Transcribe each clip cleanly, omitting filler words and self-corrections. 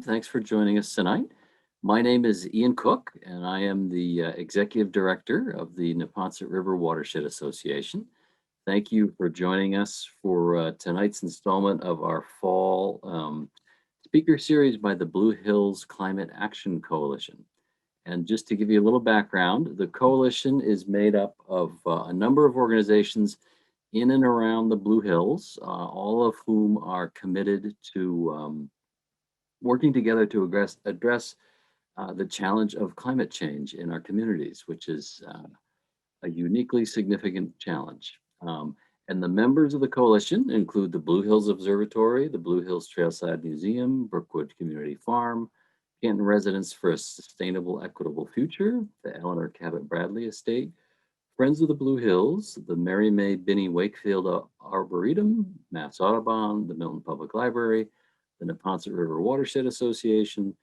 Thanks for joining us tonight. My name is Ian Cook, and I am the Executive Director of the Neponset River Watershed Association. Thank you for joining us for tonight's installment of our fall speaker series by the Blue Hills Climate Action Coalition. And just to give you a little background, the coalition is made up of a number of organizations in and around the Blue Hills, all of whom are committed to working together to address the challenge of climate change in our communities, which is a uniquely significant challenge. And the members of the coalition include the Blue Hills Observatory, the Blue Hills Trailside Museum, Brookwood Community Farm, Canton Residents for a Sustainable Equitable Future, the Eleanor Cabot Bradley Estate, Friends of the Blue Hills, the Mary May Binney Wakefield Arboretum, Mass Audubon, the Milton Public Library, the Neponset River Watershed Association,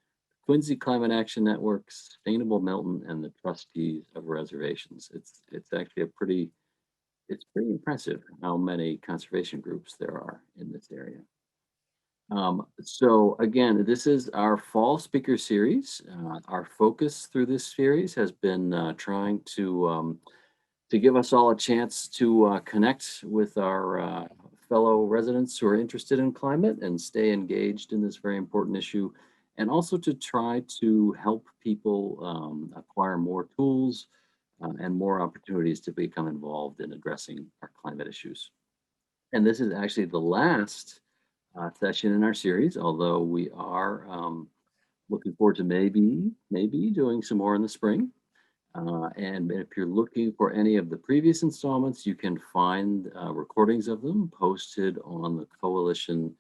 Quincy Climate Action Network, Sustainable Milton, and the trustees of reservations. It's actually it's pretty impressive how many conservation groups there are in this area. So again, this is our fall speaker series. Our focus through this series has been trying to give us all a chance to connect with our fellow residents who are interested in climate and stay engaged in this very important issue, and also to try to help people acquire more tools and more opportunities to become involved in addressing our climate issues. And this is actually the last session in our series, although we are looking forward to maybe doing some more in the spring. And if you're looking for any of the previous installments, you can find recordings of them posted on the coalition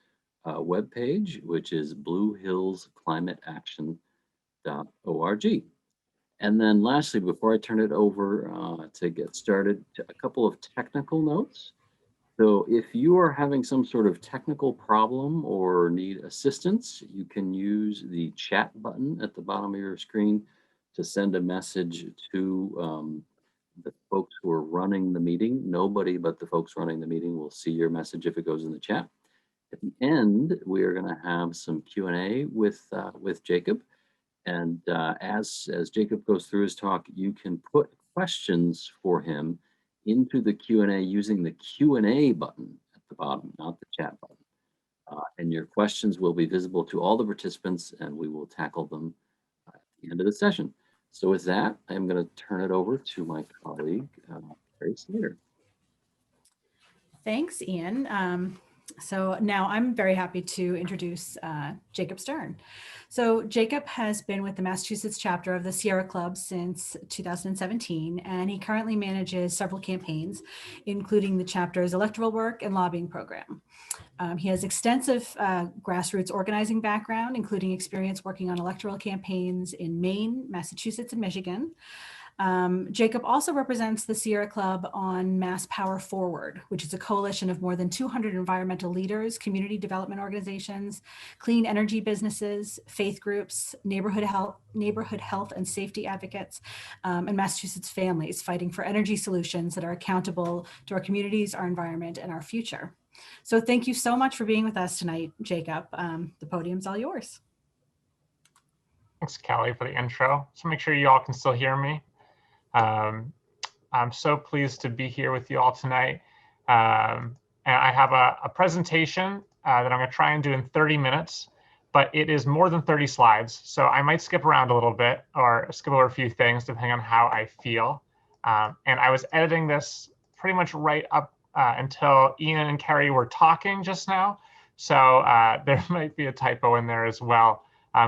webpage, which is bluehillsclimateaction.org. And then lastly, before I turn it over to get started, a couple of technical notes. So if you are having some sort of technical problem or need assistance, you can use the chat button at the bottom of your screen to send a message to the folks who are running the meeting. Nobody but the folks running the meeting will see your message if it goes in the chat. At the end, we are going to have some Q&A with Jacob. And as Jacob goes through his talk, you can put questions for him into the Q&A using the Q&A button at the bottom, not the chat button. And your questions will be visible to all the participants, and we will tackle them at the end of the session. So with that, I'm going to turn it over to my colleague, Carrie Slater. Thanks, Ian. So now I'm very happy to introduce Jacob Stern. So Jacob has been with the Massachusetts chapter of the Sierra Club since 2017, and he currently manages several campaigns, including the chapter's electoral work and lobbying program. He has extensive grassroots organizing background, including experience working on electoral campaigns in Maine, Massachusetts, and Michigan. Jacob also represents the Sierra Club on Mass Power Forward, which is a coalition of more than 200 environmental leaders, community development organizations, clean energy businesses, faith groups, neighborhood health and safety advocates, and Massachusetts families fighting for energy solutions that are accountable to our communities, our environment, and our future. So thank you so much for being with us tonight, Jacob. The podium's all yours. Thanks, Kelly, for the intro. So make sure you all can still hear me. I'm so pleased to be here with you all tonight. And I have a presentation that I'm going to try and do in 30 minutes, but it is more than 30 slides. So I might skip around a little bit or skip over a few things depending on how I feel. And I was editing this pretty much right up until Ian and Carrie were talking just now. So there might be a typo in there as well.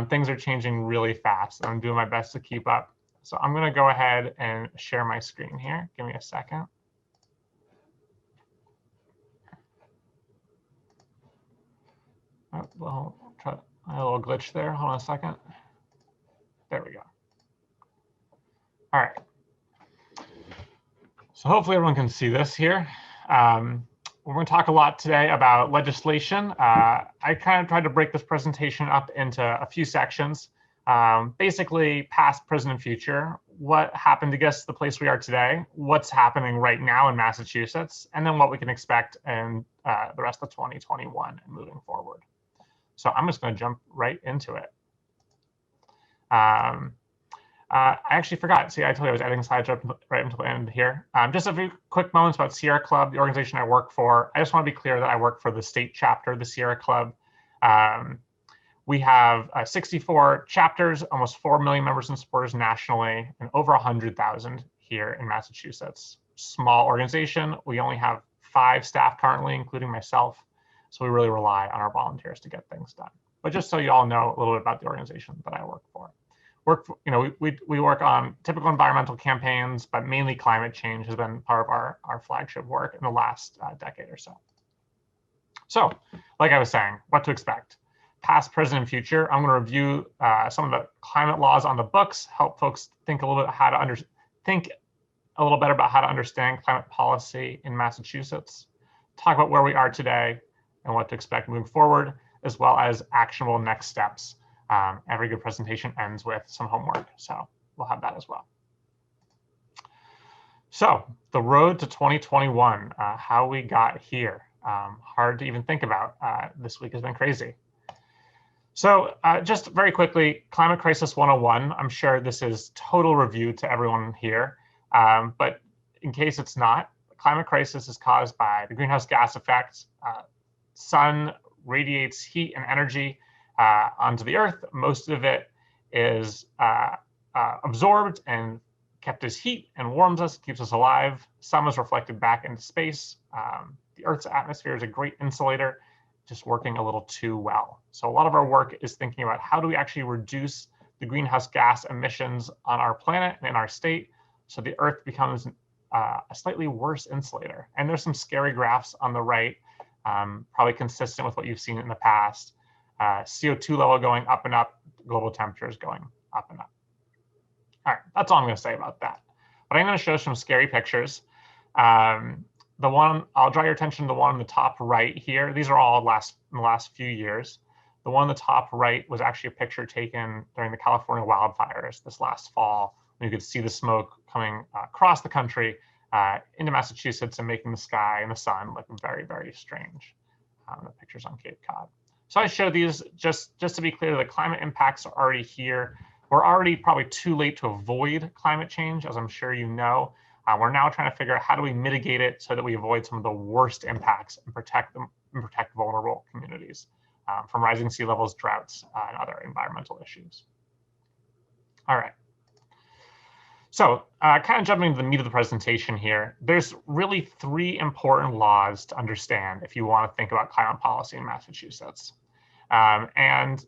Things are changing really fast. I'm doing my best to keep up. So I'm going to go ahead and share my screen here. Give me a second. Oh, well, try a little glitch there. Hold on a second. There we go. All right. So hopefully everyone can see this here. We're going to talk a lot today about legislation. I kind of tried to break this presentation up into a few sections. Basically past, present, and future, what happened to get us to the place we are today, what's happening right now in Massachusetts, and then what we can expect in the rest of 2021 and moving forward. So I'm just going to jump right into it. I actually forgot. See, I told you I was editing slides right until the end here. Just a few quick moments about Sierra Club, the organization I work for. I just want to be clear that I work for the state chapter of the Sierra Club. We have 64 chapters, almost 4 million members and supporters nationally, and over 100,000 here in Massachusetts. Small organization. We only have 5 staff currently, including myself. So we really rely on our volunteers to get things done. But just so you all know a little bit about the organization that I work for. We work on typical environmental campaigns, but mainly climate change has been part of our flagship work in the last decade or so. So, like I was saying, what to expect. Past, present, and future. I'm going to review some of the climate laws on the books, help folks think a little bit better about how to understand climate policy in Massachusetts, talk about where we are today and what to expect moving forward, as well as actionable next steps. Every good presentation ends with some homework, so we'll have that as well. So the road to 2021, how we got here. Hard to even think about. This week has been crazy. So just very quickly, Climate Crisis 101. I'm sure this is total review to everyone here, but in case it's not, the climate crisis is caused by the greenhouse gas effect. Sun radiates heat and energy onto the Earth. Most of it is absorbed and kept as heat and warms us, keeps us alive. Some is reflected back into space. The Earth's atmosphere is a great insulator, just working a little too well. So a lot of our work is thinking about how do we actually reduce the greenhouse gas emissions on our planet and in our state so the Earth becomes a slightly worse insulator. And there's some scary graphs on the right, probably consistent with what you've seen in the past. CO2 level going up and up, global temperatures going up and up. All right, that's all I'm going to say about that. But I'm going to show some scary pictures. The one, I'll draw your attention to the one on the top right here. These are all in the last few years. The one on the top right was actually a picture taken during the California wildfires this last fall, when you could see the smoke coming across the country into Massachusetts and making the sky and the sun look very, very strange. The pictures on Cape Cod. So I show these just to be clear, the climate impacts are already here. We're already probably too late to avoid climate change, as I'm sure you know. We're now trying to figure out how do we mitigate it so that we avoid some of the worst impacts and protect vulnerable communities from rising sea levels, droughts, and other environmental issues. All right. So kind of jumping into the meat of the presentation here, there's really 3 important laws to understand if you want to think about climate policy in Massachusetts. I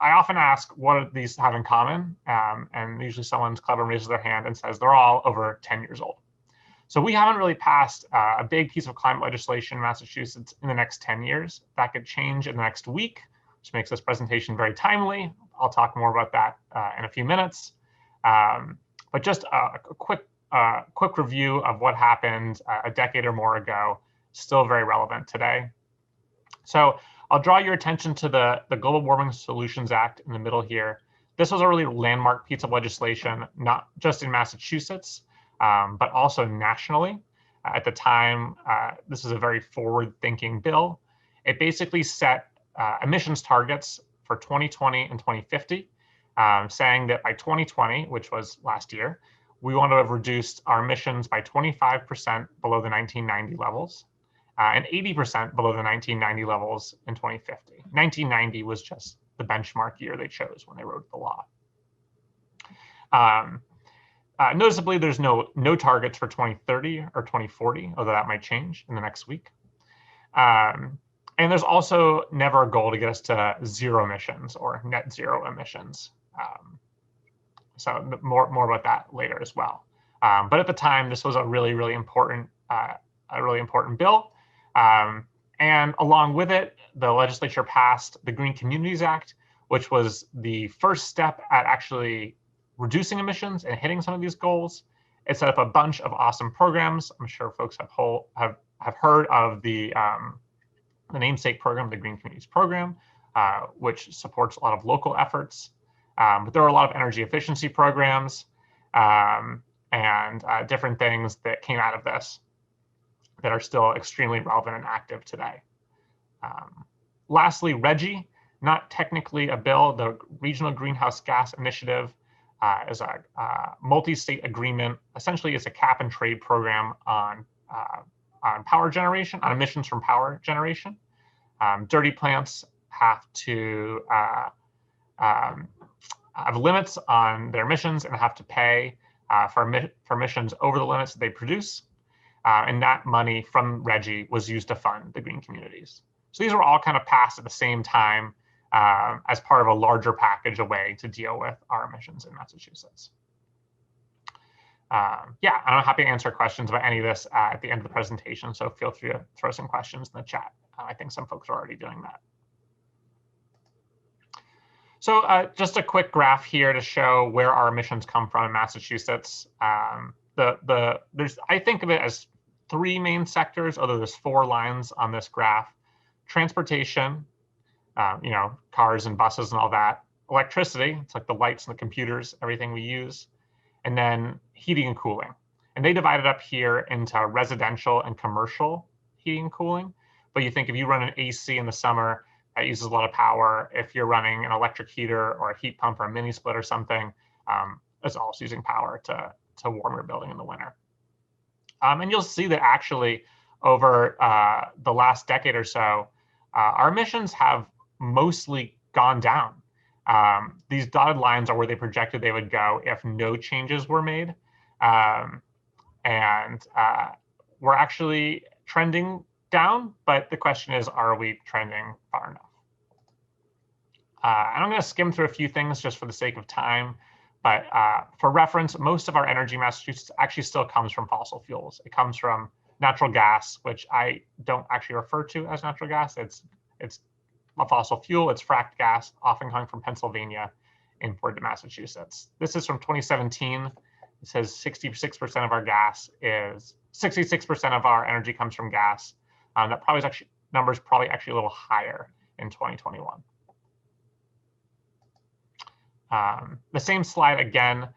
often ask, what do these have in common? And usually someone's clever and raises their hand and says they're all over 10 years old. So we haven't really passed a big piece of climate legislation in Massachusetts in the next 10 years. That could change in the next week, which makes this presentation very timely. I'll talk more about that in a few minutes. But just a quick review of what happened a decade or more ago, still very relevant today. So I'll draw your attention to the Global Warming Solutions Act in the middle here. This was a really landmark piece of legislation, not just in Massachusetts, but also nationally. At the time, this is a very forward-thinking bill. It basically set emissions targets for 2020 and 2050, saying that by 2020, which was last year, we want to have reduced our emissions by 25% below the 1990 levels. And 80% below the 1990 levels in 2050. 1990 was just the benchmark year they chose when they wrote the law. Noticeably, there's no targets for 2030 or 2040, although that might change in the next week. And there's also never a goal to get us to zero emissions or net zero emissions. So more about that later as well. But at the time, this was a really important bill. And along with it, the legislature passed the Green Communities Act, which was the first step at actually reducing emissions and hitting some of these goals. It set up a bunch of awesome programs. I'm sure folks have heard of the namesake program, the Green Communities Program, which supports a lot of local efforts. But there are a lot of energy efficiency programs and different things that came out of this that are still extremely relevant and active today. Lastly, RGGI, not technically a bill. The Regional Greenhouse Gas Initiative is a multi-state agreement. Essentially, it's a cap and trade program on power generation, on emissions from power generation. Dirty plants have to have limits on their emissions and have to pay for emissions over the limits that they produce. And that money from RGGI was used to fund the green communities. So these were all kind of passed at the same time as part of a larger package, a way to deal with our emissions in Massachusetts. Yeah, I'm happy to answer questions about any of this at the end of the presentation, so feel free to throw some questions in the chat. I think some folks are already doing that. So just a quick graph here to show where our emissions come from in Massachusetts. I think of it as three main sectors, although there's 4 lines on this graph. Transportation, cars and buses and all that. Electricity, it's like the lights and the computers, everything we use. And then heating and cooling. And they divided up here into residential and commercial heating and cooling. But you think if you run an AC in the summer, that uses a lot of power. If you're running an electric heater or a heat pump or a mini split or something, it's also using power to warm your building in the winter. And you'll see that actually over the last decade or so, our emissions have mostly gone down. These dotted lines are where they projected they would go if no changes were made. And we're actually trending down, but the question is, are we trending far enough? And I'm going to skim through a few things just for the sake of time. But for reference, most of our energy in Massachusetts actually still comes from fossil fuels. It comes from natural gas, which I don't actually refer to as natural gas. It's a fossil fuel. It's fracked gas, often coming from Pennsylvania, imported to Massachusetts. This is from 2017. It says 66% of our gas is 66% of our energy comes from gas. That probably is actually numbers probably actually a little higher in 2021. The same slide again.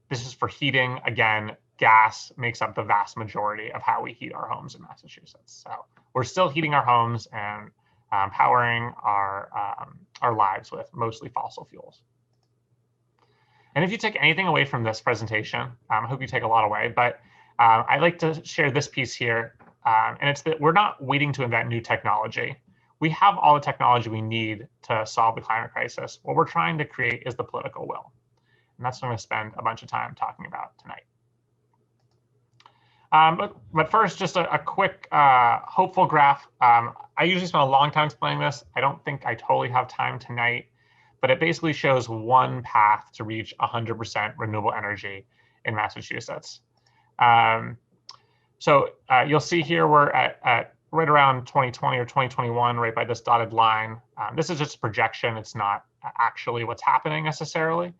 This is for heating. Again, gas makes up the vast majority of how we heat our homes in Massachusetts. So we're still heating our homes and powering our lives with mostly fossil fuels. And if you take anything away from this presentation, I hope you take a lot away, but I'd like to share this piece here. And it's that we're not waiting to invent new technology. We have all the technology we need to solve the climate crisis. What we're trying to create is the political will. And that's what I'm going to spend a bunch of time talking about tonight. But first, just a quick hopeful graph. I usually spend a long time explaining this. I don't think I totally have time tonight, but it basically shows one path to reach 100% renewable energy in Massachusetts. So you'll see here we're at right around 2020 or 2021, right by this dotted line. This is just a projection. It's not actually what's happening necessarily.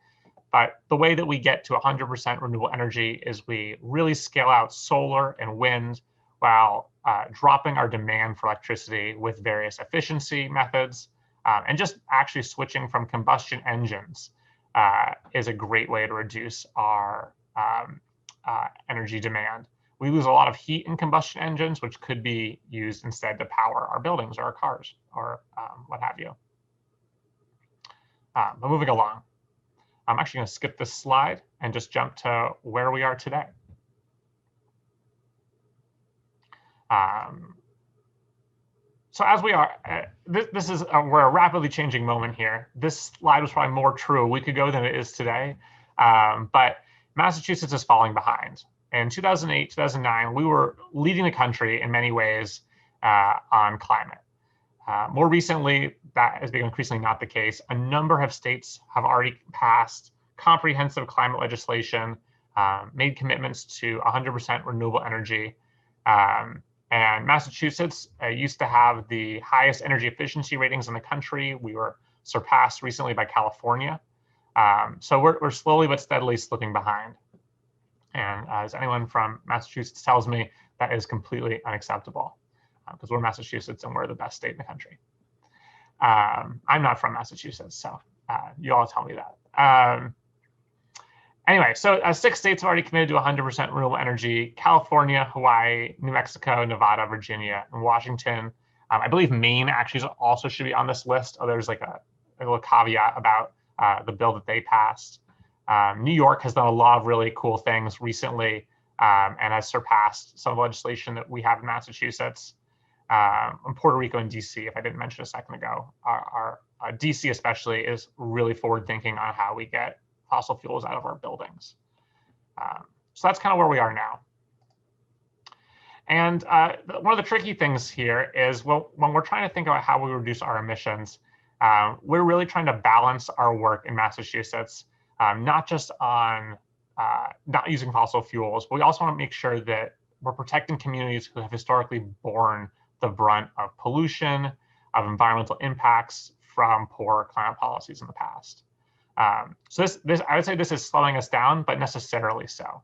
But the way that we get to 100% renewable energy is we really scale out solar and wind while dropping our demand for electricity with various efficiency methods. And just actually switching from combustion engines is a great way to reduce our energy demand. We lose a lot of heat in combustion engines, which could be used instead to power our buildings or our cars or what have you. But moving along, I'm actually going to skip this slide and just jump to where we are today. So as we are, this is we're a rapidly changing moment here. This slide was probably more true a week ago than it is today, but Massachusetts is falling behind. In 2008, 2009, we were leading the country in many ways on climate. More recently, that has become increasingly not the case. A number of states have already passed comprehensive climate legislation, made commitments to 100% renewable energy. And Massachusetts used to have the highest energy efficiency ratings in the country. We were surpassed recently by California. So we're slowly but steadily slipping behind. And as anyone from Massachusetts tells me, that is completely unacceptable because we're Massachusetts and we're the best state in the country. I'm not from Massachusetts, so you all tell me that. Anyway, so 6 states have already committed to 100% renewable energy: California, Hawaii, New Mexico, Nevada, Virginia, and Washington I believe Maine actually also should be on this list. Oh, there's like a little caveat about the bill that they passed. New York has done a lot of really cool things recently and has surpassed some of the legislation that we have in Massachusetts. And Puerto Rico and DC, if I didn't mention a second ago, our DC especially is really forward thinking on how we get fossil fuels out of our buildings. So that's kind of where we are now. And one of the tricky things here is, well, when we're trying to think about how we reduce our emissions, we're really trying to balance our work in Massachusetts, not just on not using fossil fuels, but we also want to make sure that we're protecting communities who have historically borne the brunt of pollution, of environmental impacts from poor climate policies in the past. So this I would say this is slowing us down, but necessarily so.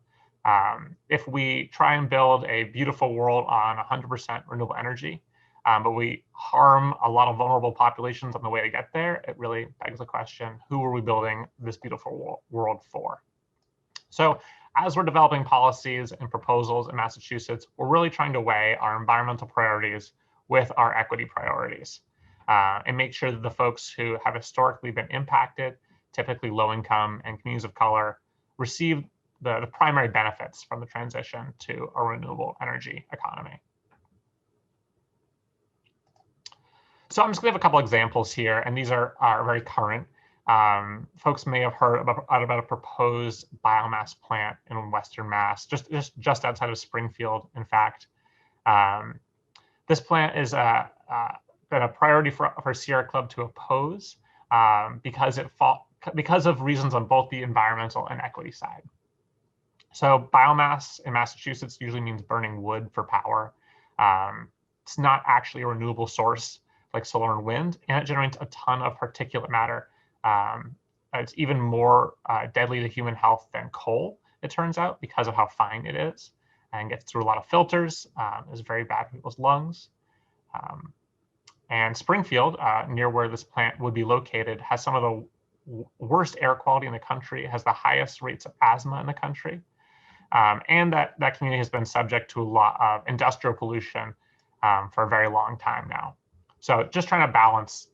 If we try and build a beautiful world on 100% renewable energy, but we harm a lot of vulnerable populations on the way to get there, it really begs the question, who are we building this beautiful world for? So as we're developing policies and proposals in Massachusetts, we're really trying to weigh our environmental priorities with our equity priorities and make sure that the folks who have historically been impacted, typically low income and communities of color, receive the primary benefits from the transition to a renewable energy economy. So I'm just going to have a couple examples here, and these are very current. Folks may have heard about a proposed biomass plant in Western Mass, just outside of Springfield, in fact. This plant is been a priority for Sierra Club to oppose because of reasons on both the environmental and equity side. So biomass in Massachusetts usually means burning wood for power. It's not actually a renewable source like solar and wind, and it generates a ton of particulate matter. It's even more deadly to human health than coal, it turns out, because of how fine it is and gets through a lot of filters, is very bad for people's lungs. And Springfield, near where this plant would be located, has some of the worst air quality in the country. It has the highest rates of asthma in the country. And that community has been subject to a lot of industrial pollution for a very long time now. So just trying to balance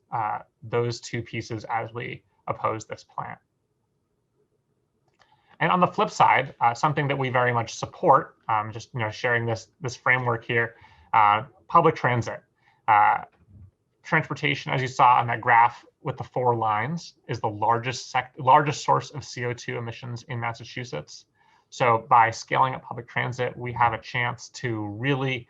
those two pieces as we oppose this plant. And on the flip side, something that we very much support, just sharing this framework here, public transit. Transportation, as you saw on that graph with the 4 lines, is the largest source of CO2 emissions in Massachusetts. So by scaling up public transit, we have a chance to really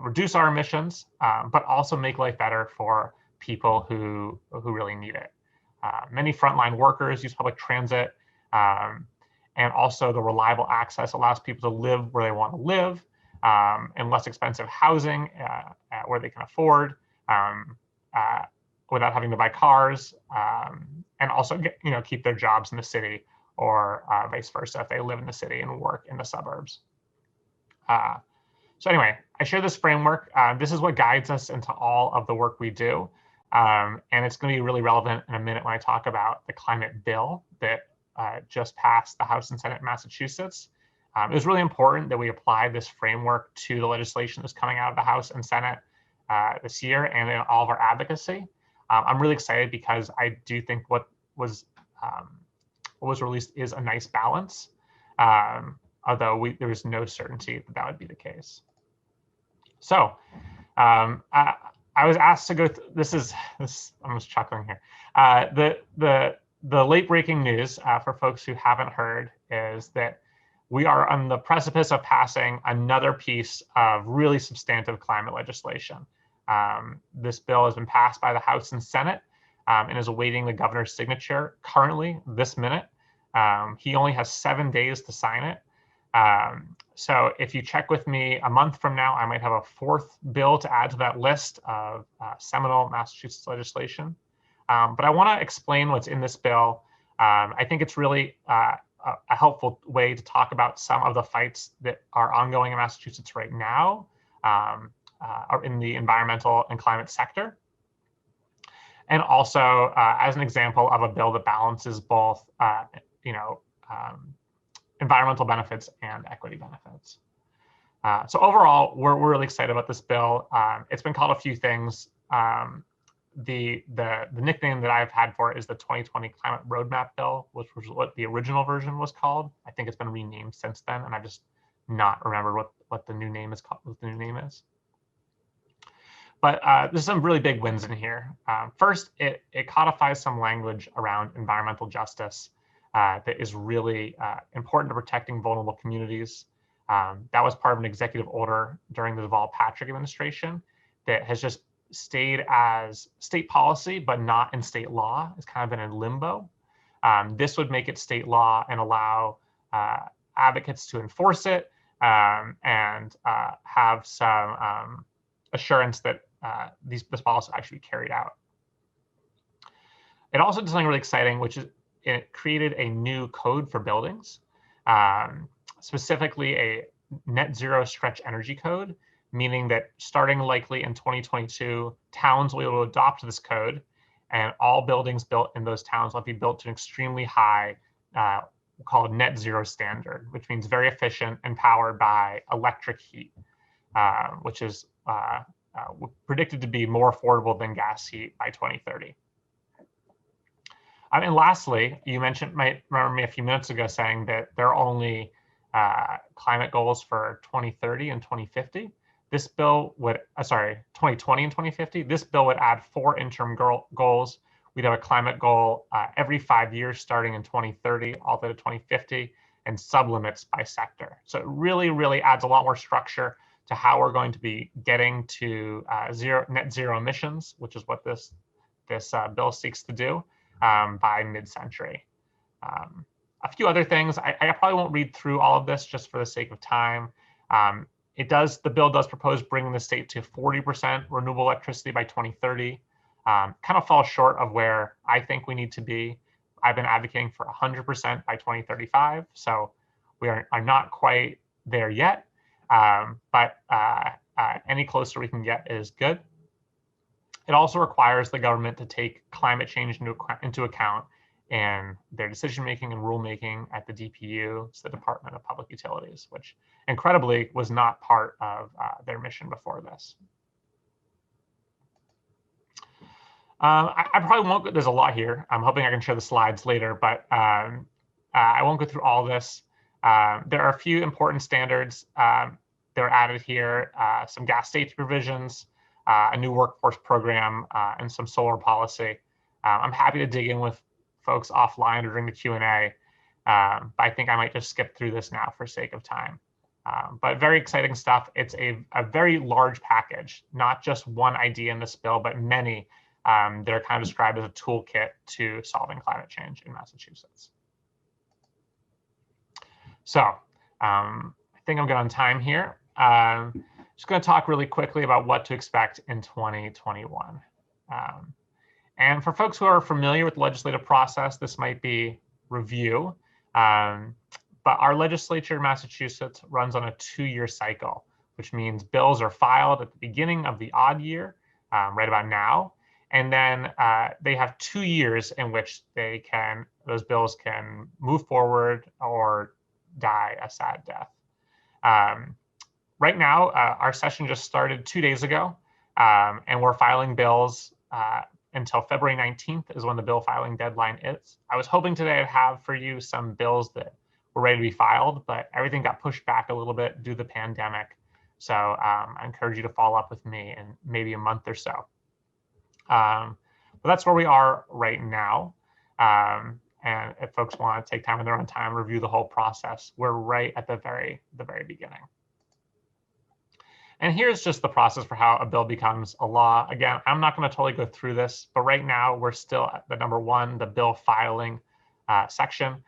reduce our emissions, but also make life better for people who really need it. Many frontline workers use public transit, and also the reliable access allows people to live where they want to live, and less expensive housing where they can afford, without having to buy cars, and also keep their jobs in the city, or vice versa if they live in the city and work in the suburbs. So anyway, I share this framework. This is what guides us into all of the work we do. And it's going to be really relevant in a minute when I talk about the climate bill that just passed the House and Senate in Massachusetts. It was really important that we apply this framework to the legislation that's coming out of the House and Senate this year, and in all of our advocacy. I'm really excited because I do think what was released is a nice balance, although there was no certainty that would be the case. So I was asked to go through, this I'm just chuckling here. The late breaking news for folks who haven't heard is that we are on the precipice of passing another piece of really substantive climate legislation. This bill has been passed by the House and Senate and is awaiting the governor's signature currently, this minute. He only has 7 days to sign it. So if you check with me a month from now, I might have a 4th bill to add to that list of seminal Massachusetts legislation. But I want to explain what's in this bill. I think it's really a helpful way to talk about some of the fights that are ongoing in Massachusetts right now in the environmental and climate sector. And also as an example of a bill that balances both, environmental benefits and equity benefits. So overall, we're really excited about this bill. It's been called a few things. The nickname that I've had for it is the 2020 Climate Roadmap Bill, which was what the original version was called. I think it's been renamed since then, and I just not remember what the new name is called. What the new name is. But there's some really big wins in here. First, it codifies some language around environmental justice that is really important to protecting vulnerable communities. That was part of an executive order during the Deval-Patrick administration that has just stayed as state policy, but not in state law. It's kind of been in limbo. This would make it state law and allow advocates to enforce it and have some assurance that this policy actually be carried out. It also did something really exciting, which is it created a new code for buildings, specifically a net zero stretch energy code, meaning that starting likely in 2022, towns will be able to adopt this code, and all buildings built in those towns will be built to an extremely high called net zero standard, which means very efficient and powered by electric heat, which is predicted to be more affordable than gas heat by 2030. And lastly, you might remember me a few minutes ago saying that there are only climate goals for 2030 and 2050. This bill would, 2020 and 2050. This bill would add 4 interim goals. We'd have a climate goal every 5 years, starting in 2030, all the way to 2050, and sublimits by sector. So it really, really adds a lot more structure to how we're going to be getting to net zero emissions, which is what this bill seeks to do by mid-century. A few other things. I probably won't read through all of this just for the sake of time. The bill does propose bringing the state to 40% renewable electricity by 2030. Kind of falls short of where I think we need to be. I've been advocating for 100% by 2035, so we are not quite there yet. But any closer we can get is good. It also requires the government to take climate change into account in their decision-making and rulemaking at the DPU, it's the Department of Public Utilities, which incredibly was not part of their mission before this. I probably won't, there's a lot here. I'm hoping I can share the slides later, but I won't go through all this. There are a few important standards that are added here, some gas safety provisions, a new workforce program, and some solar policy. I'm happy to dig in with folks offline or during the Q&A, but I think I might just skip through this now for sake of time. But very exciting stuff. It's a very large package, not just one idea in this bill, but many that are kind of described as a toolkit to solving climate change in Massachusetts. So I think I'm good on time here. Just going to talk really quickly about what to expect in 2021. And for folks who are familiar with the legislative process, this might be review. But our legislature in Massachusetts runs on a 2-year cycle, which means bills are filed at the beginning of the odd year, right about now. And then they have 2 years in which those bills can move forward or die a sad death. Right now, our session just started 2 days ago, and we're filing bills until February 19th is when the bill filing deadline is. I was hoping today I'd have for you some bills that were ready to be filed, but everything got pushed back a little bit due to the pandemic. So I encourage you to follow up with me in maybe a month or so. But that's where we are right now. And if folks want to take time in their own time, review the whole process, we're right at the very beginning. And here's just the process for how a bill becomes a law. Again, I'm not going to totally go through this, but right now we're still at the number 1, the bill filing section.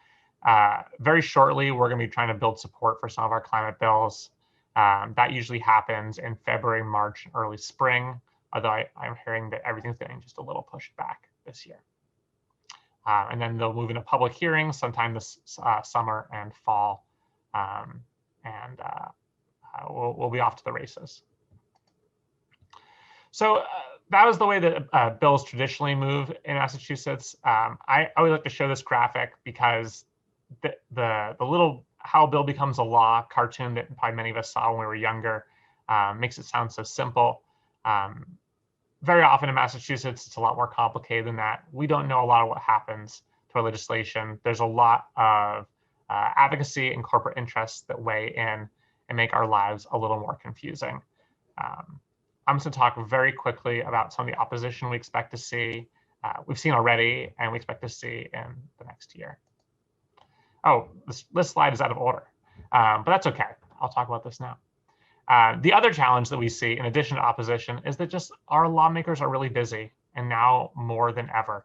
Very shortly, we're going to be trying to build support for some of our climate bills. That usually happens in February, March, early spring, although I'm hearing that everything's getting just a little pushed back this year. And then they'll move into public hearings sometime this summer and fall. We'll be off to the races. So that was the way that bills traditionally move in Massachusetts. I always like to show this graphic because the little How a Bill Becomes a Law cartoon that probably many of us saw when we were younger makes it sound so simple. Very often in Massachusetts, it's a lot more complicated than that. We don't know a lot of what happens to our legislation. There's a lot of advocacy and corporate interests that weigh in and make our lives a little more confusing. I'm just going to talk very quickly about some of the opposition we expect to see, we've seen already, and we expect to see in the next year. Oh, this slide is out of order, but that's okay. I'll talk about this now. The other challenge that we see, in addition to opposition, is that just our lawmakers are really busy, and now more than ever.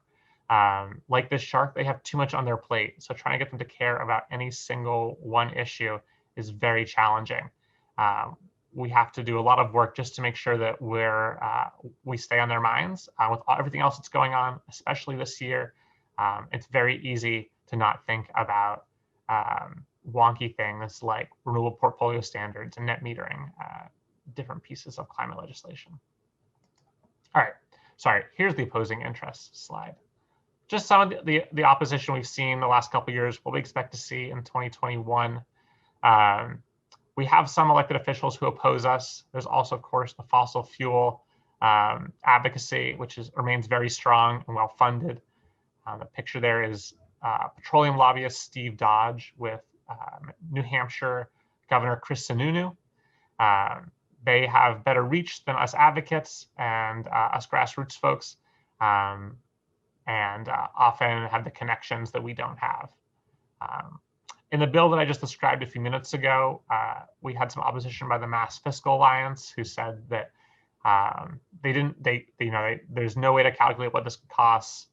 Like this shark, they have too much on their plate. So trying to get them to care about any single one issue is very challenging. We have to do a lot of work just to make sure that we stay on their minds with everything else that's going on, especially this year. It's very easy to not think about wonky things like renewable portfolio standards and net metering, different pieces of climate legislation. All right, sorry, here's the opposing interests slide. Just some of the opposition we've seen the last couple of years, what we expect to see in 2021. We have some elected officials who oppose us. There's also, of course, the fossil fuel advocacy, which remains very strong and well-funded. The picture there is petroleum lobbyist Steve Dodge with New Hampshire Governor Chris Sununu. They have better reach than us advocates and us grassroots folks, and often have the connections that we don't have. In the bill that I just described a few minutes ago, we had some opposition by the Mass Fiscal Alliance, who said that there's no way to calculate what this costs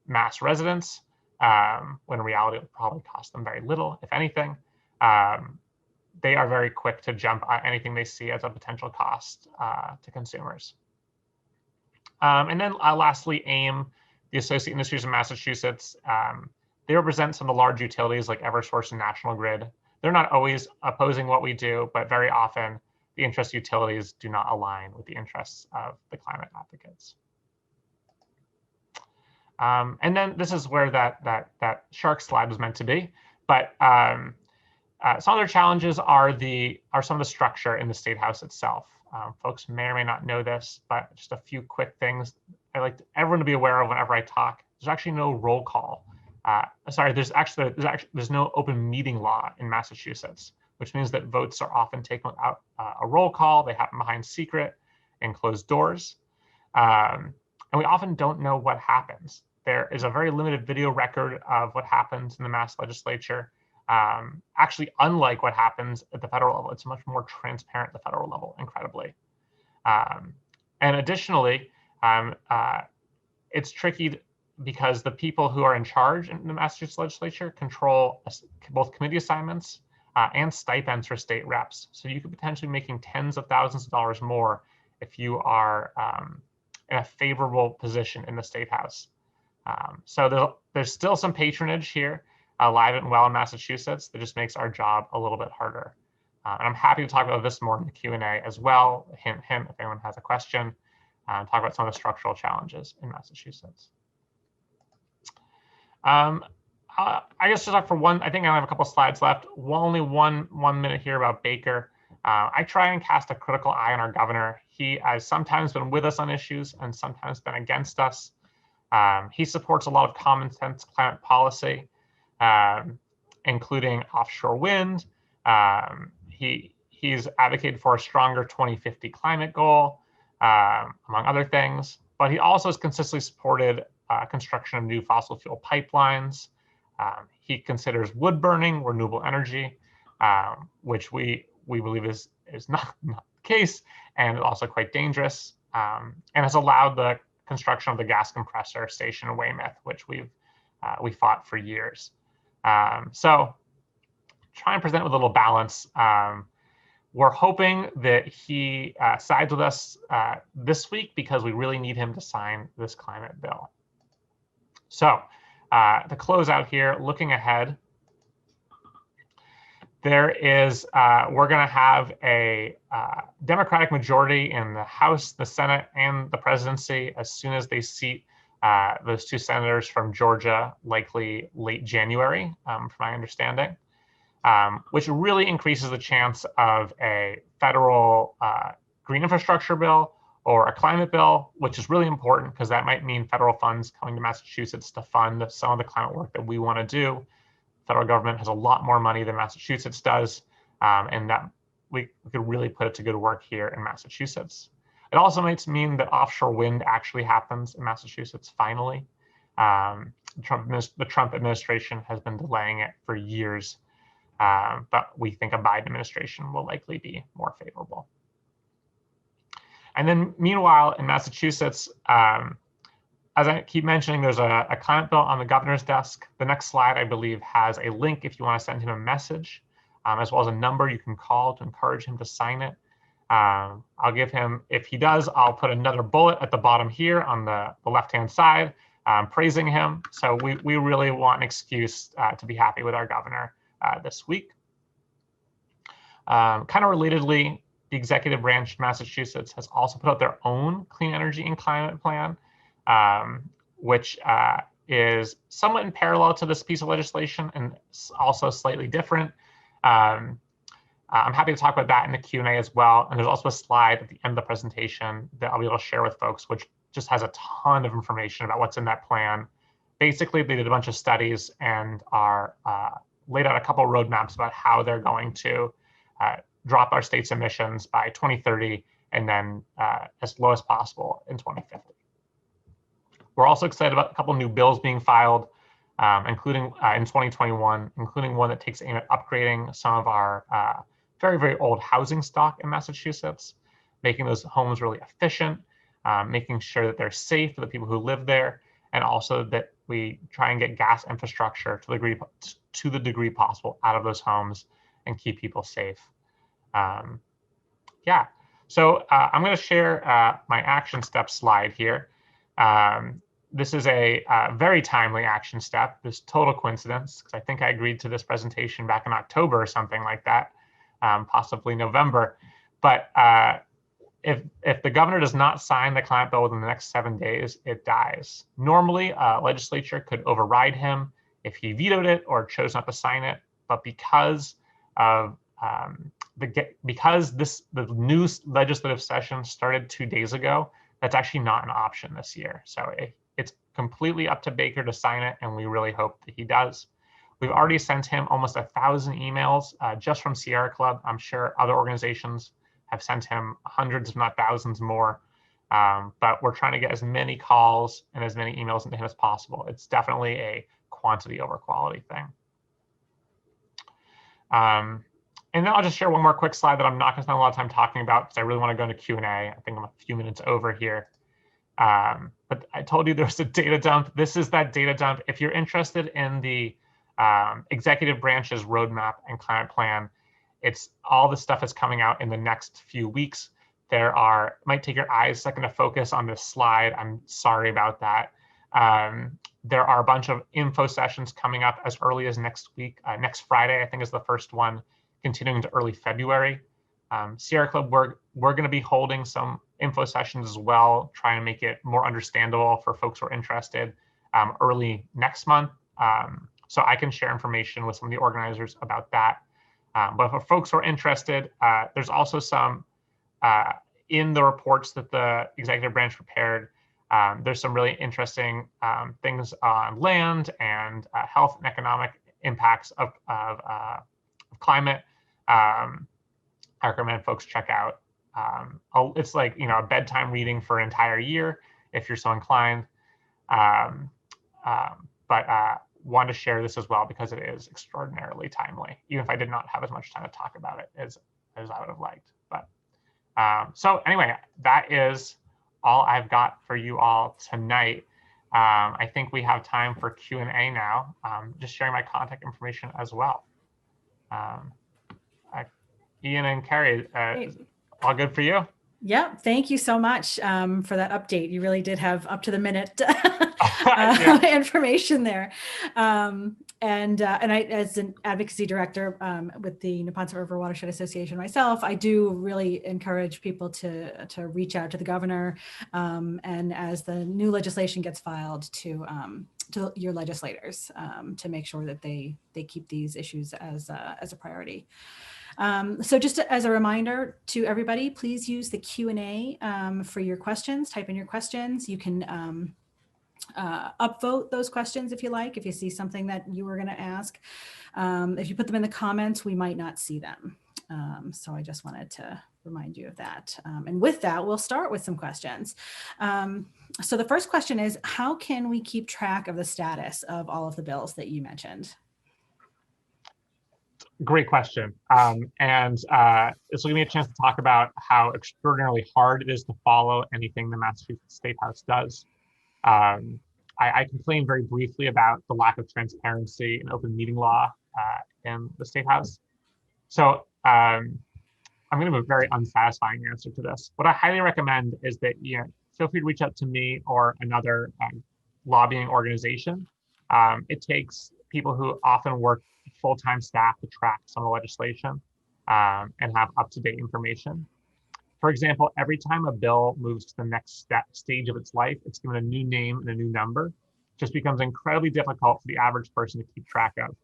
Mass residents, when in reality it will probably cost them very little, if anything. They are very quick to jump at anything they see as a potential cost to consumers. And then lastly, AIM, the Associate Industries of Massachusetts. They represent some of the large utilities like Eversource and National Grid. They're not always opposing what we do, but very often the interest utilities do not align with the interests of the climate advocates. And then this is where that shark slide was meant to be. But some other challenges are some of the structure in the State House itself. Folks may or may not know this, but just a few quick things I like everyone to be aware of whenever I talk. There's actually no roll call. There's no open meeting law in Massachusetts, which means that votes are often taken without a roll call. They happen behind secret and closed doors. And we often don't know what happens. There is a very limited video record of what happens in the Mass legislature. Actually, unlike what happens at the federal level, it's much more transparent at the federal level, incredibly. And additionally, it's tricky because the people who are in charge in the Massachusetts legislature control both committee assignments and stipends for state reps. So you could potentially be making tens of thousands of dollars more if you are in a favorable position in the State House. So there's still some patronage here, alive and well in Massachusetts, that just makes our job a little bit harder. And I'm happy to talk about this more in the Q&A as well. Hint, hint, if anyone has a question, talk about some of the structural challenges in Massachusetts. I guess to talk for one, I think I have a couple slides left. Only one minute here about Baker. I try and cast a critical eye on our governor. He has sometimes been with us on issues and sometimes been against us. He supports a lot of common sense climate policy, including offshore wind. He's advocated for a stronger 2050 climate goal, among other things. But he also has consistently supported construction of new fossil fuel pipelines. He considers wood burning renewable energy, which we believe is not the case and also quite dangerous, and has allowed the construction of the gas compressor station in Weymouth, which we fought for years. So try and present with a little balance. We're hoping that he sides with us this week because we really need him to sign this climate bill. So to close out here, looking ahead, there is, we're going to have a Democratic majority in the House, the Senate, and the presidency as soon as they seat those two senators from Georgia, likely late January, from my understanding. which really increases the chance of a federal green infrastructure bill or a climate bill, which is really important because that might mean federal funds coming to Massachusetts to fund some of the climate work that we want to do. The federal government has a lot more money than Massachusetts does, and that we could really put it to good work here in Massachusetts. It also might mean that offshore wind actually happens in Massachusetts finally. The Trump administration has been delaying it for years, but we think a Biden administration will likely be more favorable. And then meanwhile, in Massachusetts, as I keep mentioning, there's a climate bill on the governor's desk. The next slide, I believe, has a link if you want to send him a message, as well as a number you can call to encourage him to sign it. I'll give him, if he does, I'll put another bullet at the bottom here on the left-hand side, praising him. So we really want an excuse to be happy with our governor this week. Kind of relatedly, the executive branch of Massachusetts has also put out their own clean energy and climate plan, which is somewhat in parallel to this piece of legislation and also slightly different. I'm happy to talk about that in the Q&A as well. And there's also a slide at the end of the presentation that I'll be able to share with folks, which just has a ton of information about what's in that plan. Basically, they did a bunch of studies and are laid out a couple of roadmaps about how they're going to drop our state's emissions by 2030 and then as low as possible in 2050. We're also excited about a couple of new bills being filed, including in 2021, including one that takes aim at upgrading some of our very, very old housing stock in Massachusetts, making those homes really efficient, making sure that they're safe for the people who live there, and also that we try and get gas infrastructure to the degree possible out of those homes and keep people safe. Yeah, so I'm going to share my action step slide here. This is a very timely action step. This total coincidence, because I think I agreed to this presentation back in October or something like that, possibly November. But if the governor does not sign the climate bill within the next 7 days, it dies. Normally, legislature could override him if he vetoed it or chose not to sign it. But because of the new legislative session started 2 days ago, that's actually not an option this year. So it's completely up to Baker to sign it, and we really hope that he does. We've already sent him almost 1,000 emails just from Sierra Club. I'm sure other organizations have sent him hundreds, if not thousands more. But we're trying to get as many calls and as many emails into him as possible. It's definitely a quantity over quality thing. And then I'll just share one more quick slide that I'm not going to spend a lot of time talking about because I really want to go into Q&A. I think I'm a few minutes over here. But I told you there's a data dump. This is that data dump. If you're interested in the executive branch's roadmap and climate plan, it's all the stuff that's coming out in the next few weeks. Might take your eyes a second to focus on this slide. I'm sorry about that. There are a bunch of info sessions coming up as early as next week. Next Friday, I think, is the first one, continuing to early February. Sierra Club, we're going to be holding some info sessions as well, trying to make it more understandable for folks who are interested early next month. So I can share information with some of the organizers about that. But for folks who are interested, there's also some in the reports that the executive branch prepared. There's some really interesting things on land and health and economic impacts of climate. I recommend folks check out. It's like, a bedtime reading for an entire year if you're so inclined. But want to share this as well because it is extraordinarily timely, even if I did not have as much time to talk about it as I would have liked. But so anyway, that is all I've got for you all tonight. I think we have time for Q&A now. Just sharing my contact information as well. Ian and Carrie, all good for you? Yep. Thank you so much for that update. You really did have up to the minute information there. And I, as an advocacy director with the Neponset River Watershed Association myself, I do really encourage people to reach out to the governor, and as the new legislation gets filed, to to your legislators to make sure that they keep these issues as a priority. So just as a reminder to everybody, please use the Q&A for your questions. Type in your questions. You can upvote those questions if you like, if you see something that you were going to ask. If you put them in the comments, we might not see them. So I just wanted to remind you of that. And with that, we'll start with some questions. So the first question is, how can we keep track of the status of all of the bills that you mentioned? Great question. And this will give me a chance to talk about how extraordinarily hard it is to follow anything the Massachusetts State House does. I complained very briefly about the lack of transparency and open meeting law in the State House. So I'm going to have a very unsatisfying answer to this. What I highly recommend is that feel free to reach out to me or another lobbying organization. It takes people who often work full-time staff to track some of the legislation and have up-to-date information. For example, every time a bill moves to the next stage of its life, it's given a new name and a new number. It just becomes incredibly difficult for the average person to keep track of.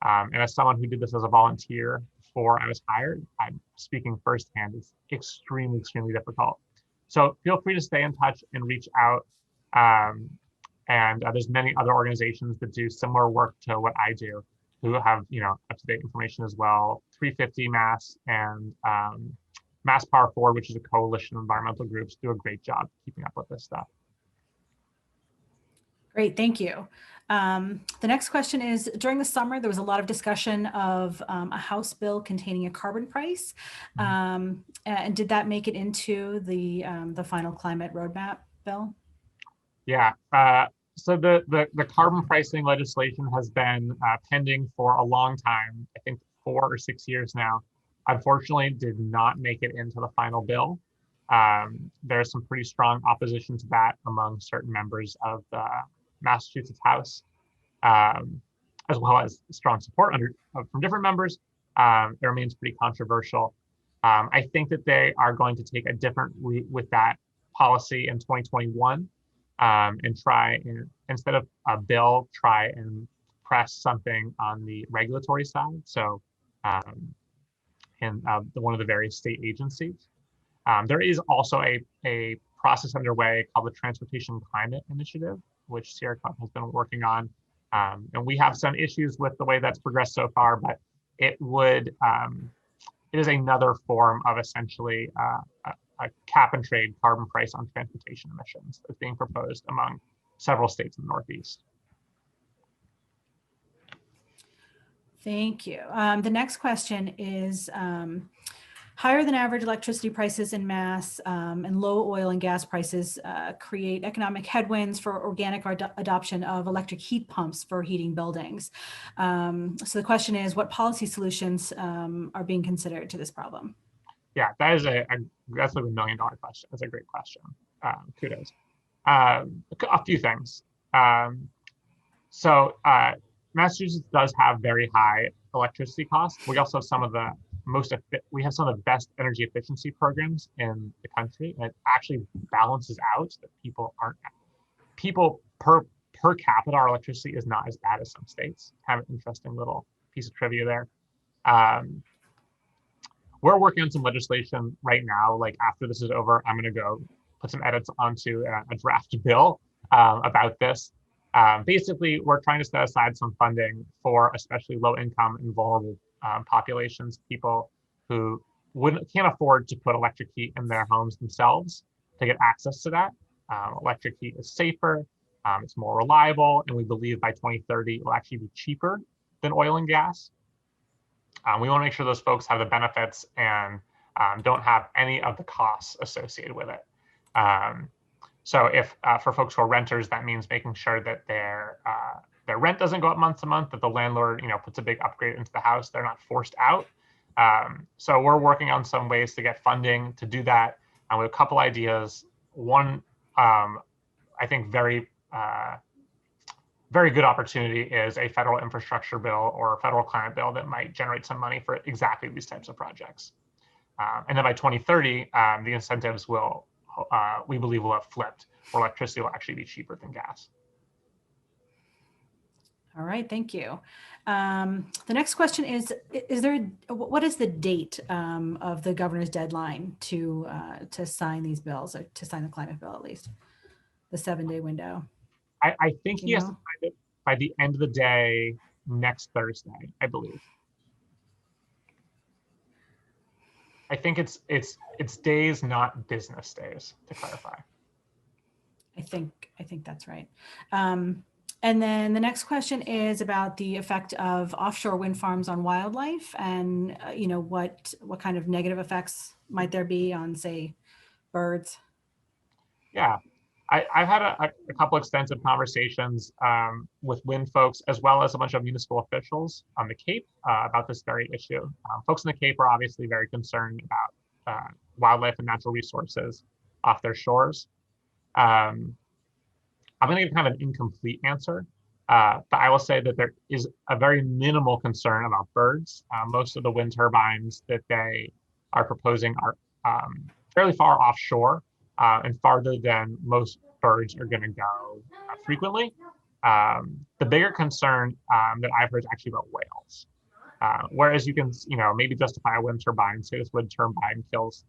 And as someone who did this as a volunteer before I was hired, I'm speaking firsthand, it's extremely, extremely difficult. So feel free to stay in touch and reach out. And there's many other organizations that do similar work to what I do, who have up-to-date information as well. 350 Mass and Mass Power Forward, which is a coalition of environmental groups, do a great job keeping up with this stuff. Great, thank you. The next question is, during the summer, there was a lot of discussion of a House bill containing a carbon price. And did that make it into the final climate roadmap bill? Yeah, so the carbon pricing legislation has been pending for a long time, I think 4 or 6 years now. Unfortunately, did not make it into the final bill. There's some pretty strong opposition to that among certain members of the Massachusetts House, as well as strong support from different members. It remains pretty controversial. I think that they are going to take a different route with that policy in 2021 and try, instead of a bill, try and press something on the regulatory side. So in one of the various state agencies. There is also a process underway called the Transportation Climate Initiative, which Sierra Club has been working on. And we have some issues with the way that's progressed so far, but it is another form of essentially a cap and trade carbon price on transportation emissions that's being proposed among several states in the Northeast. Thank you. The next question is, higher than average electricity prices in Mass and low oil and gas prices create economic headwinds for organic adoption of electric heat pumps for heating buildings. So the question is, what policy solutions are being considered to this problem? Yeah, that's like a $1 million question. That's a great question. Kudos. A few things. Massachusetts does have very high electricity costs. We also have some of the best energy efficiency programs in the country, and it actually balances out that people per capita, our electricity is not as bad as some states. Kind of an interesting little piece of trivia there. We're working on some legislation right now. Like after this is over, I'm going to go put some edits onto a draft bill about this. Basically, we're trying to set aside some funding for especially low income and vulnerable populations, people who can't afford to put electric heat in their homes themselves, to get access to that. Electric heat is safer, it's more reliable, and we believe by 2030 it will actually be cheaper than oil and gas. We want to make sure those folks have the benefits and don't have any of the costs associated with it. So if for folks who are renters, that means making sure that their rent doesn't go up month to month, that the landlord puts a big upgrade into the house, they're not forced out. So we're working on some ways to get funding to do that. And we have a couple ideas. One, I think very good opportunity is a federal infrastructure bill or a federal climate bill that might generate some money for exactly these types of projects. And then by 2030, the incentives will, we believe, will have flipped, where electricity will actually be cheaper than gas. All right, thank you. The next question is what is the date of the governor's deadline to sign these bills, or to sign the climate bill, at least the 7-day window? I think Do he you has to know? sign it by the end of the day next Thursday, I believe. I think it's days, not business days, to clarify. I think that's right. And then the next question is about the effect of offshore wind farms on wildlife, and what kind of negative effects might there be on, say, birds? Yeah, I've had a couple extensive conversations with wind folks, as well as a bunch of municipal officials on the Cape about this very issue. Folks in the Cape are obviously very concerned about wildlife and natural resources off their shores. I'm going to give kind of an incomplete answer, but I will say that there is a very minimal concern about birds. Most of the wind turbines that they are proposing are fairly far offshore and farther than most birds are going to go frequently. The bigger concern that I've heard is actually about whales. Whereas you can, maybe justify a wind turbine, say this wind turbine kills,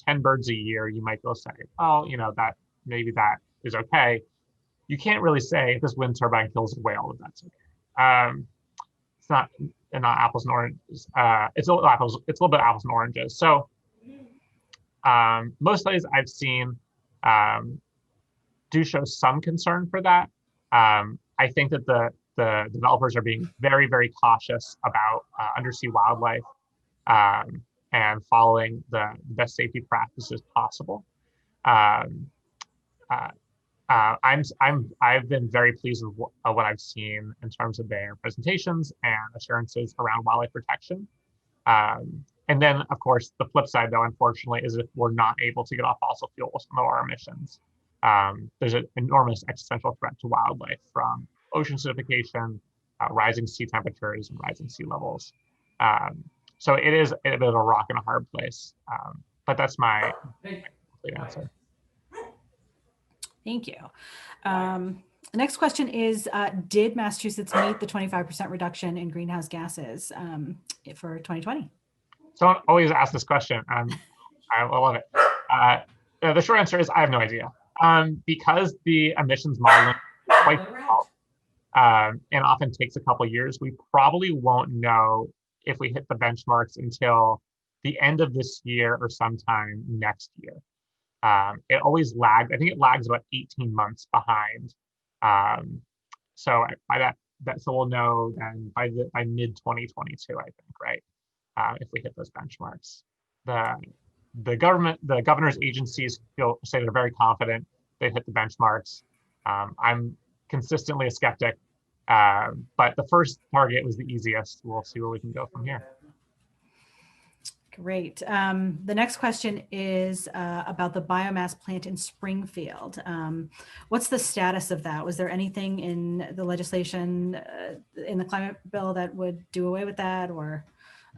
10 birds a year, you might go say, oh, that maybe that is okay. You can't really say if this wind turbine kills a whale, if that's okay. It's not apples and oranges. It's a little bit apples and oranges. So most studies I've seen do show some concern for that. I think that the developers are being very, very cautious about undersea wildlife and following the best safety practices possible. I've been very pleased with what I've seen in terms of their presentations and assurances around wildlife protection. And then, of course, the flip side, though, unfortunately, is if we're not able to get off fossil fuels and lower our emissions, there's an enormous existential threat to wildlife from ocean acidification, rising sea temperatures, and rising sea levels. So it is a bit of a rock and a hard place. But that's my complete answer. Thank you. The next question is, did Massachusetts meet the 25% reduction in greenhouse gases for 2020? Someone always asks this question. I love it. The short answer is I have no idea. Because the emissions modeling is quite difficult and often takes a couple of years, we probably won't know if we hit the benchmarks until the end of this year or sometime next year. It always lags. I think it lags about 18 months behind. So by that, so we'll know then by mid 2022, I think, right? If we hit those benchmarks. The governor's agencies say they're very confident they hit the benchmarks. I'm consistently a skeptic, but the first target was the easiest. We'll see where we can go from here. Great. The next question is about the biomass plant in Springfield. What's the status of that? Was there anything in the legislation in the climate bill that would do away with that, or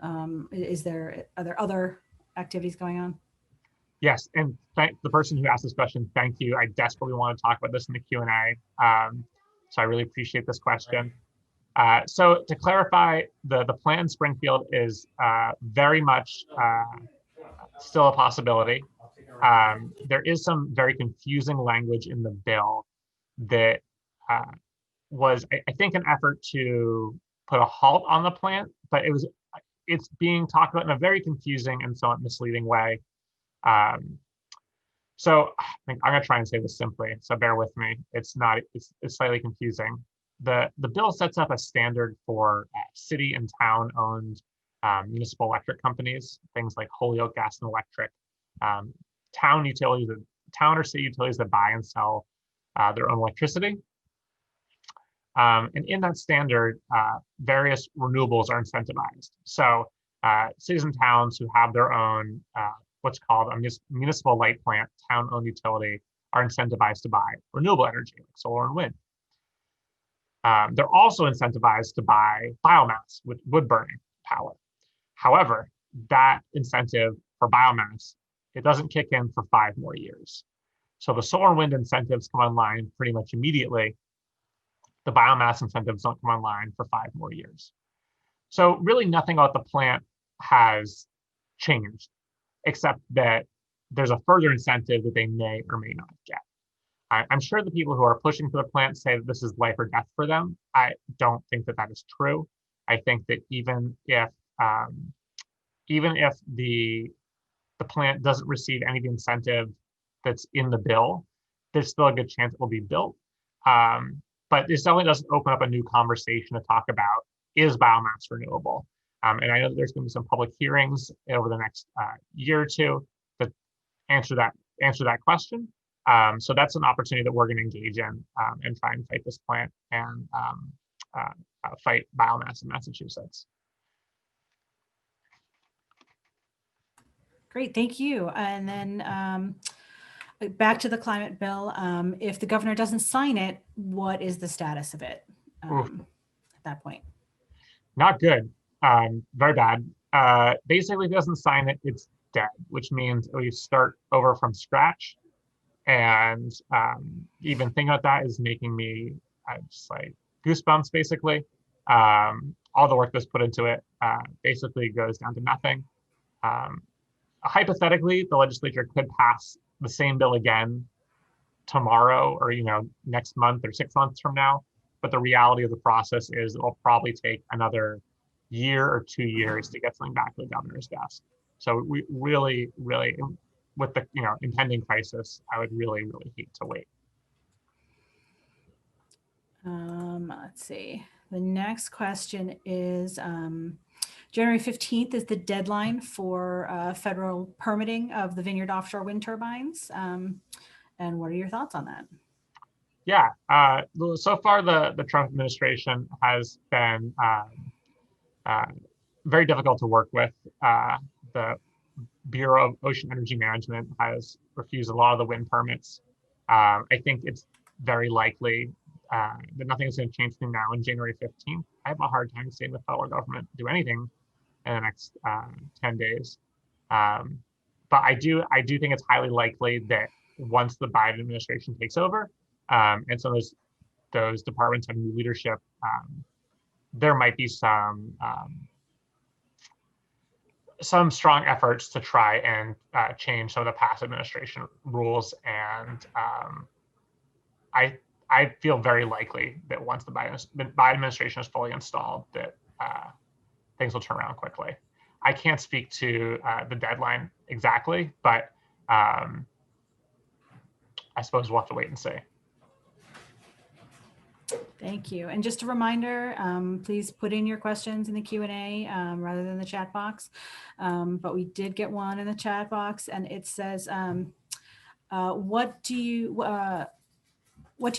are there other activities going on? Yes, and the person who asked this question, thank you. I desperately want to talk about this in the Q&A. So I really appreciate this question. So to clarify, the plant in Springfield is very much still a possibility. There is some very confusing language in the bill that was, I think, an effort to put a halt on the plant, but it's being talked about in a very confusing and somewhat misleading way. So I think I'm going to try and say this simply, so bear with me. It's slightly confusing. The bill sets up a standard for city and town owned municipal electric companies, things like Holyoke Gas and Electric, town or city utilities that buy and sell their own electricity. And in that standard, various renewables are incentivized. So cities and towns who have their own what's called a municipal light plant, town-owned utility, are incentivized to buy renewable energy, like solar and wind. They're also incentivized to buy biomass with wood burning power. However, that incentive for biomass, it doesn't kick in for 5 more years. So the solar and wind incentives come online pretty much immediately. the biomass incentives don't come online for 5 more years. So really nothing about the plant has changed, except that there's a further incentive that they may or may not get. I'm sure the people who are pushing for the plant say that this is life or death for them. I don't think that that is true. I think that even if the plant doesn't receive any of the incentive that's in the bill, there's still a good chance it will be built. But this definitely doesn't open up a new conversation to talk about, is biomass renewable? And I know that there's going to be some public hearings over the next year or two that answer that question. So that's an opportunity that we're going to engage in and try and fight this plant and fight biomass in Massachusetts. Great, thank you. And then back to the climate bill. If the governor doesn't sign it, what is the status of it at that point? Not good. Very bad. Basically, if he doesn't sign it, it's dead, which means we start over from scratch. And even thinking about that is making me just like goosebumps, basically. All the work that's put into it basically goes down to nothing. Hypothetically, the legislature could pass the same bill again tomorrow or next month or 6 months from now. But the reality of the process is it will probably take another year or 2 years to get something back to the governor's desk. So we really, with the impending crisis, I would really, really hate to wait. Let's see. The next question is January 15th is the deadline for federal permitting of the Vineyard offshore wind turbines. And what are your thoughts on that? Yeah, so far the Trump administration has been very difficult to work with. The Bureau of Ocean Energy Management has refused a lot of the wind permits. I think it's very likely that nothing is going to change between now and January 15th. I have a hard time seeing the federal government do anything in the next 10 days. But I do think it's highly likely that once the Biden administration takes over, and some of those departments have new leadership, there might be some strong efforts to try and change some of the past administration rules. And I feel very likely that once the Biden administration is fully installed, that things will turn around quickly. I can't speak to the deadline exactly, but I suppose we'll have to wait and see. Thank you. And just a reminder, please put in your questions in the Q&A rather than the chat box. But we did get one in the chat box, and it says, what do you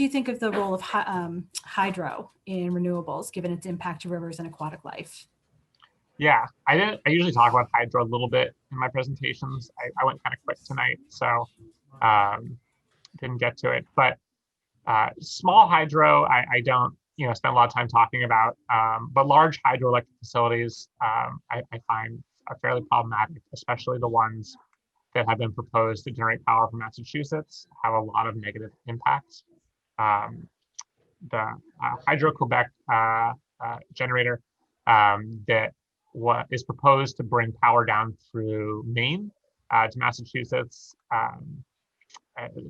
think of the role of hydro in renewables, given its impact to rivers and aquatic life? Yeah, I usually talk about hydro a little bit in my presentations. I went kind of quick tonight, so didn't get to it. But small hydro, I don't spend a lot of time talking about. But large hydroelectric facilities, I find are fairly problematic, especially the ones that have been proposed to generate power from Massachusetts have a lot of negative impacts. The Hydro-Quebec generator that is proposed to bring power down through Maine to Massachusetts,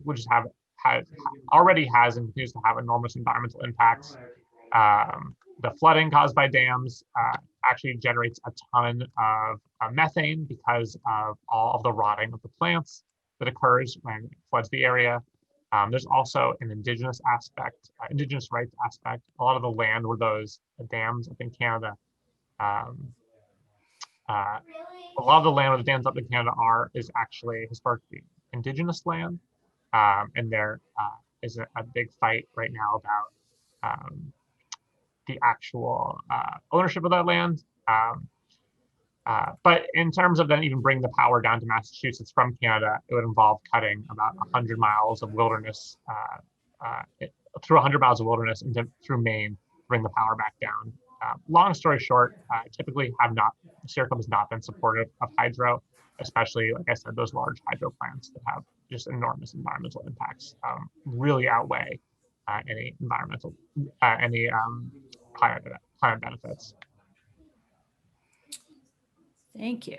which already has and continues to have enormous environmental impacts. The flooding caused by dams actually generates a ton of methane because of all of the rotting of the plants that occurs when it floods the area. There's also an indigenous rights aspect. A lot of the land where those dams up in Canada, a lot of the land where the dams up in Canada is actually historically indigenous land. And there is a big fight right now about the actual ownership of that land. But in terms of then even bringing the power down to Massachusetts from Canada, it would involve cutting about 100 miles of wilderness, through 100 miles of wilderness through Maine, bring the power back down. Long story short, typically CRCLub has not been supportive of hydro, especially, like I said, those large hydro plants that have just enormous environmental impacts really outweigh any environmental, any climate benefits. Thank you.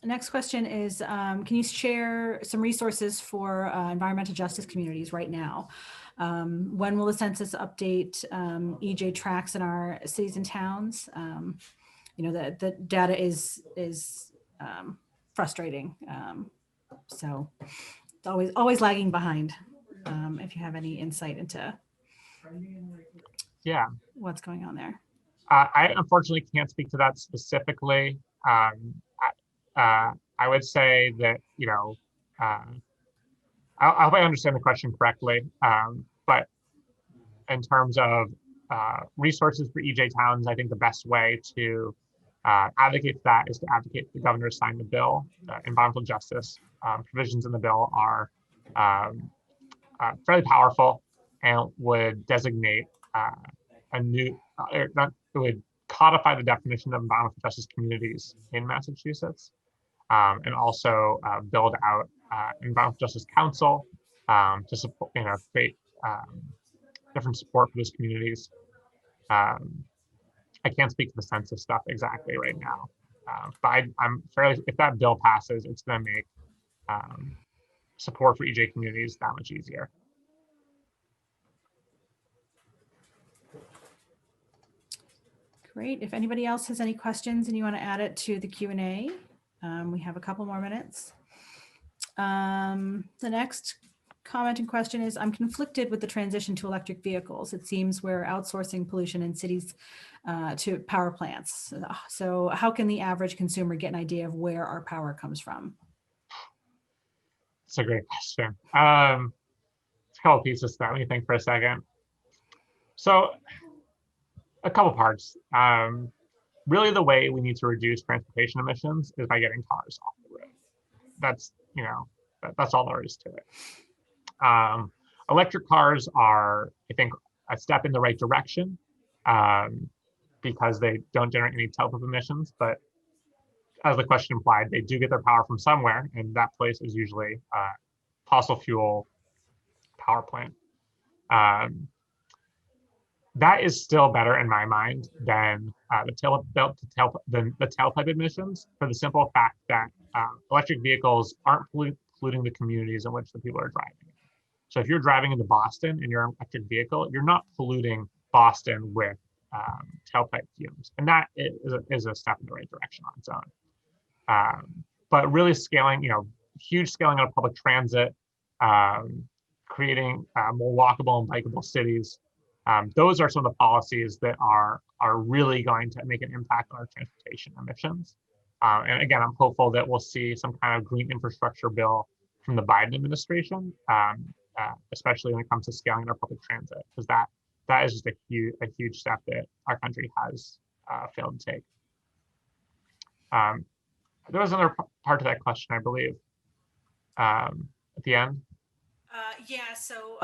Next question is, can you share some resources for environmental justice communities right now? When will the census update EJ tracks in our cities and towns? The data is frustrating. So it's always lagging behind. If you have any insight into what's going on there. I unfortunately can't speak to that specifically. I would say that, I hope I understand the question correctly. But in terms of resources for EJ towns, I think the best way to advocate for that is to advocate the governor sign the bill. Environmental justice provisions in the bill are fairly powerful and would designate it would codify the definition of environmental justice communities in Massachusetts, and also build out environmental justice council to support, create different support for those communities. I can't speak to the census stuff exactly right now, but I'm fairly, if that bill passes, it's going to make support for EJ communities that much easier. Great. If anybody else has any questions and you want to add it to the Q&A, we have a couple more minutes. The next comment and question is, I'm conflicted with the transition to electric vehicles. It seems we're outsourcing pollution in cities to power plants. So how can the average consumer get an idea of where our power comes from? That's a great question. It's a couple pieces to that. Let me think for a second. So a couple parts. Really, the way we need to reduce transportation emissions is by getting cars off the road. That's, that's all there is to it. Electric cars are, I think, a step in the right direction because they don't generate any tailpipe emissions. But as the question implied, they do get their power from somewhere, and that place is usually a fossil fuel power plant. That is still better in my mind than the tailpipe emissions, for the simple fact that electric vehicles aren't polluting the communities in which the people are driving. So if you're driving into Boston in your electric vehicle, you're not polluting Boston with tailpipe fumes, and that is a step in the right direction on its own. But really scaling, huge scaling of public transit, creating more walkable and bikeable cities. Those are some of the policies that are really going to make an impact on our transportation emissions. And again, I'm hopeful that we'll see some kind of green infrastructure bill from the Biden administration, especially when it comes to scaling our public transit, because that is just a huge step that our country has failed to take. There was another part to that question, I believe, at the end. So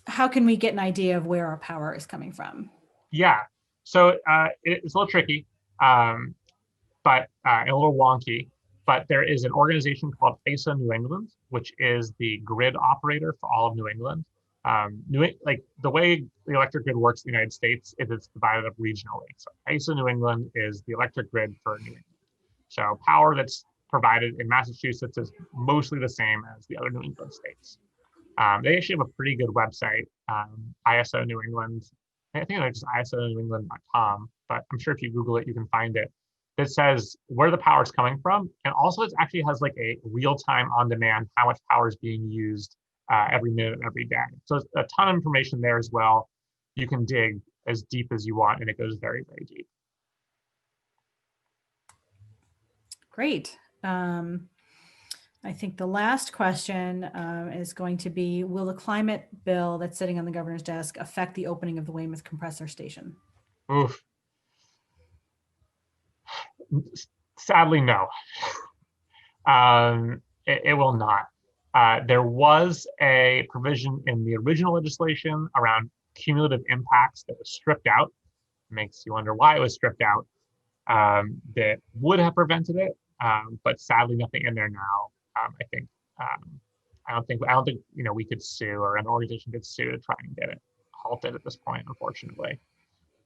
how can we get an idea of where our power is coming from? Yeah, so it's a little tricky, but a little wonky, but there is an organization called ISO New England, which is the grid operator for all of New England. Like the way the electric grid works in the United States is it's divided up regionally. So ISO New England is the electric grid for New England. So power that's provided in Massachusetts is mostly the same as the other New England states. They actually have a pretty good website, ISO New England. I think it's just isonewengland.com, but I'm sure if you Google it, you can find it. That says where the power is coming from, and also it actually has like a real-time on-demand how much power is being used every minute, every day. So there's a ton of information there as well. You can dig as deep as you want, and it goes very, very deep. Great. I think the last question is going to be, will the climate bill that's sitting on the governor's desk affect the opening of the Weymouth compressor station? Oof. Sadly, no. It will not. There was a provision in the original legislation around cumulative impacts that was stripped out. Makes you wonder why it was stripped out. That would have prevented it, but sadly nothing in there now. I think I don't think we could sue, or an organization could sue to try and get it halted at this point, unfortunately.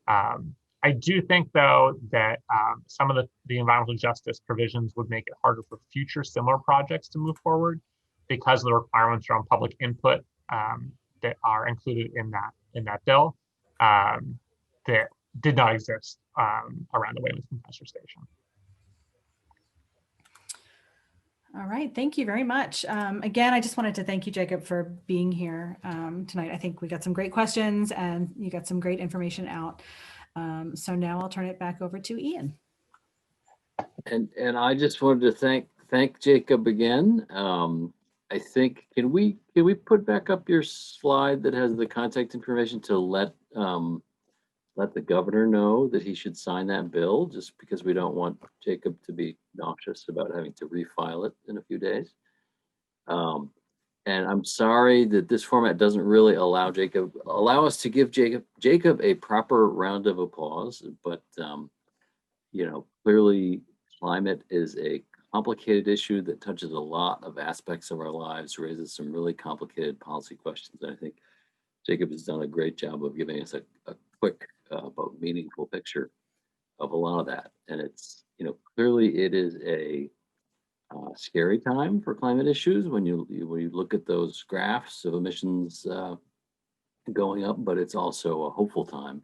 I do think, though, that some of the environmental justice provisions would make it harder for future similar projects to move forward because of the requirements around public input that are included in that bill that did not exist around the Waylands Compressor Station. All right, thank you very much. Again, I just wanted to thank you, Jacob, for being here tonight. I think we got some great questions and you got some great information out. So now I'll turn it back over to Ian. And I just wanted to thank Jacob again. I think, can we put back up your slide that has the contact information to let the governor know that he should sign that bill, just because we don't want Jacob to be nauseous about having to refile it in a few days. And I'm sorry that this format doesn't really allow us to give Jacob a proper round of applause, but clearly climate is a complicated issue that touches a lot of aspects of our lives, raises some really complicated policy questions. And I think Jacob has done a great job of giving us a quick but meaningful picture of a lot of that. And it's, clearly it is a scary time for climate issues when you look at those graphs of emissions going up, but it's also a hopeful time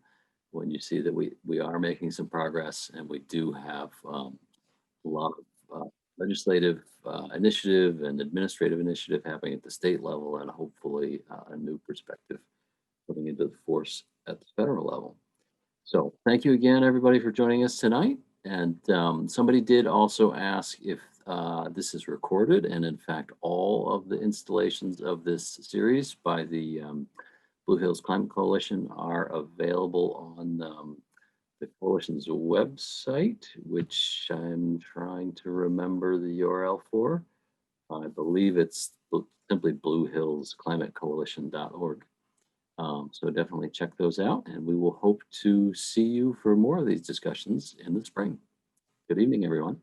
when you see that we are making some progress, and we do have a lot of legislative initiative and administrative initiative happening at the state level, and hopefully a new perspective putting into the force at the federal level. So thank you again, everybody, for joining us tonight. And somebody did also ask if this is recorded, and in fact, all of the installations of this series by the Blue Hills Climate Coalition are available on the coalition's website, which I'm trying to remember the URL for. I believe it's simply bluehillsclimatecoalition.org. So definitely check those out, and we will hope to see you for more of these discussions in the spring. Good evening, everyone.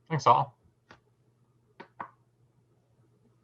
Thanks all.